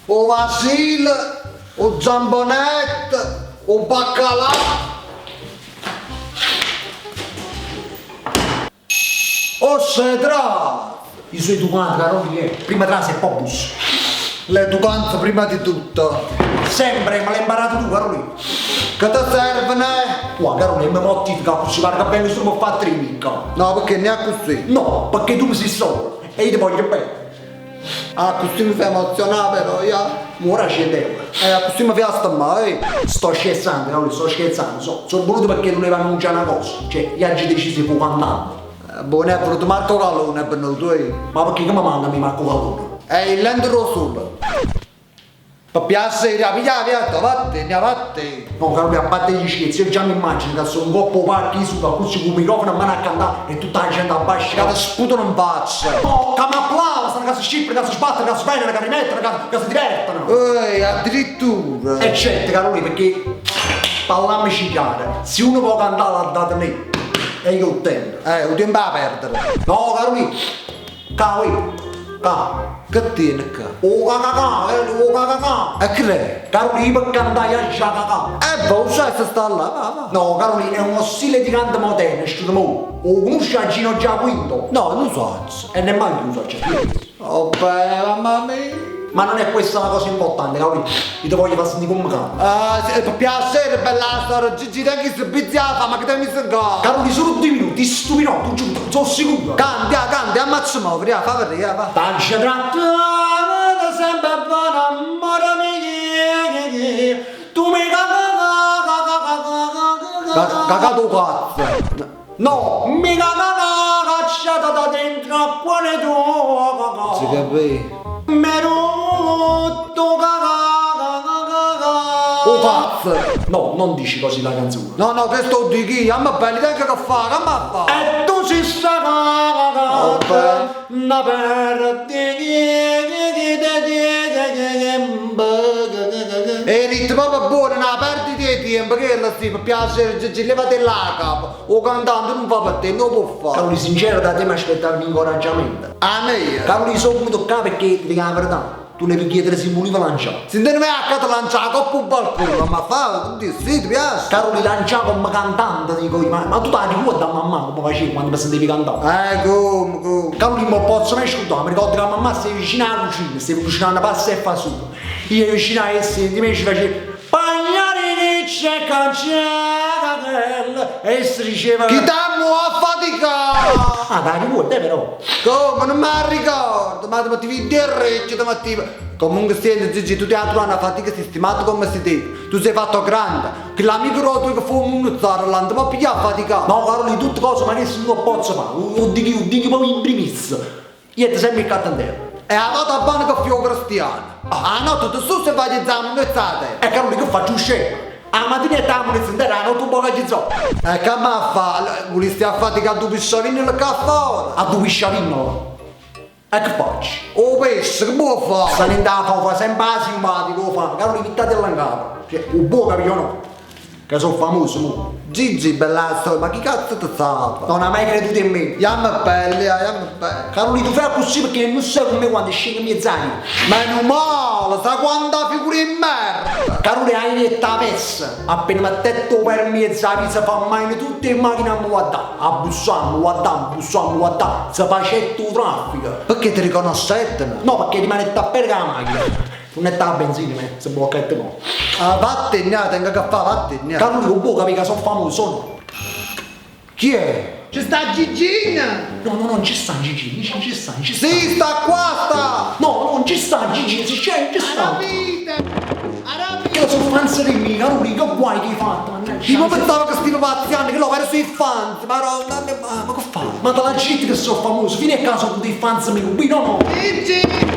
o Vasile, o Zambonette, o Baccalà. O Sedra. I suoi educanti, Carolina, prima trase e poi bus. L'educanza prima di tutto. Sempre, me l'hai imparato tu, Carolina. Che ti servono? Qua, Carolina, mi mortifica, così guarda bene, questo mi fa trimica. No, perché ne ha così. No, perché tu mi sei solo e io ti voglio bene. Ah, così mi fai emozionare però, Ora scendevo. così mi fai stammare. Sto scherzando, Carolina, sto scherzando. Sono voluto perché non aveva annunciato una cosa. Cioè, io oggi decisi poco andando. Buon è venuto Marco Callone, è venuto Ma perché che mi manda mi Marco Callone? il Land Rover. Per piacere, via, vatte. No, Carolina, a parte gli scherzi, io già mi immagino che sono un coppo parchi su, così con il microfono a mano a cantare e tutta la gente a Che basciare. ti sputano in faccia. No, che mi applaudono, che si scippano, che si sbattono, che si vengono, che rimettono, che si divertono. Addirittura. E certo, Carolina, perché parliamoci chiaro, se uno può cantare la data me e io ottengo. Un tempo a perdere. No, Carolina, ca. Che tieni qua? O cacacà. E che è? Carolina, per cantare a cacacà. Boh, sai se sta là, va. No, Carolina, è uno stile di canto moderno, studio mo. O conosci a Gino Giaquinto? No, non so. E nemmeno io so, c'è. Oh, beh, mamma mia. Ma non è questa la cosa importante, Carolina. Io ti voglio far sentire come canto. Per piacere, bella storia. Gigi, te che si pizziava, ma che te mi si ga. Carolina, solo 2 minuti, stupido, tu giuro, sono sicuro. Canti, ammazza muovere, fa vedere, va. Tanci trattata sempre buona, amore mio, tu mi Cagato cazzo. no, mi cacciata da dentro a cuore tuo, Si capì? mi rotto Oh cazzo. No, non dici così la canzone. No, questo di chi? A me belli, te che fa? Che ma fa? E tu si sta cagata, na per E il ritmo proprio buono, non perdi di tempo, che la si per piacere, Gigi, levate la capo. O cantante non fa per te, non può fare. Caroli, sincero, da te mi aspettavo un incoraggiamento. A me? Caroli, sono venuto qua perché ti dico la verità. Tu ne puoi chiedere se volevo lanciare. Se te ne vai a casa lanciare la coppa un balcone, ma fa, sì, ti piace? Caroli, lanciare come cantante, dico io, ma tu ti ricordi a mamma come facevi quando mi sentivi cantare? Come? Caroli, non posso mai scordare, mi ricordo che la mamma stava vicino alla cucina, stava cucinando pasta e fasullo. Io vicino a esse, di me ci facevo pagliari che c'è cancella e si diceva Chi t'amo a faticare? ah, dai, ricordi però. Come non mi ricordo, ma ti vedi il recchio stamattina. Comunque senti Gigi, tu ti hai trovato una fatica sistemata come si deve. Tu sei fatto grande, che l'amico rotto che fa un zaro là, non ti può pigliare a faticare. No, Caroli, tutte cose ma che non posso fare, lo dico proprio in primis. Io ti sempre il cattandero. E a nota buona che fiò cristiano. A notte tu su se vai a esame non state. E Caroli, che faccio scemo? A mattina e tamo ne sentire, a notte un po' che zo. E che ma fa? Volesti a faticare due pisciolini nel caffè? A due pisciolino. E che faccio? Oh pesce, che può fare? Sta in da fa sempre simpatico, fa. Caroli, vittate in capo. Cioè, un po' capito no? Che sono famoso, mo. Gigi, bella storia, ma chi cazzo ti sa? Non ha mai creduto in me. Yamma belli, yamma belli. Caroli, tu fai così perché non sai come quando scende i miei zani. Meno male, sa quanta figura in merda. Caroli, hai detto la pessa. Appena mi ha detto per me la pizza fa mai tutte in macchina a guardare. A bussare, se facetto il traffico. Perché ti riconoscete? No, perché rimane a perdere la macchina. Non è da benzina, se può che te mo. Vattene, tengo che fare, vattene. Caroli, non può capire che sono famoso. Chi è? Ci sta Gigina! No, non ci sta Gigi, non ci sta. Sì, sta qua, sta! No, non ci sta Gigi, si c'è, ci sta. Arabite! Io sono fans di me, Caroli, che guai che hai fatto? Io pensavo che stiamo pazziando, che lo vero sui fans, ma che fa? Ma dalla gente che sono famoso, fino a caso con dei fans mi qui, no? Gigi! Gigi!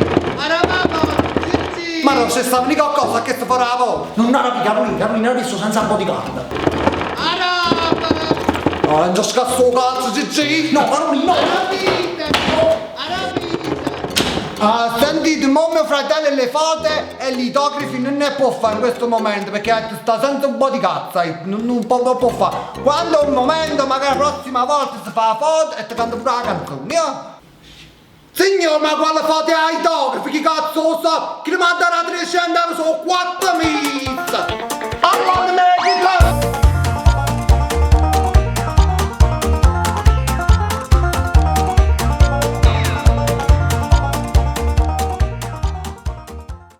Ma non c'è stato mica qualcosa che si farà la volta! Non arabi, Carolina, adesso senza bodyguard. Araba! No, non ci scasso cazzo, Gigi! No, Carolina, no! Sentite, mo mio fratello le foto e gli itografi non ne può fare in questo momento perché sta senza un po' di cazzo, non può fare. Quando è un momento, magari la prossima volta si fa la foto e ti canta pure la canzone, Signor, ma quale foto hai autografi? Che cazzo lo so? Che li mandano a 300 euro sono 4 mesi!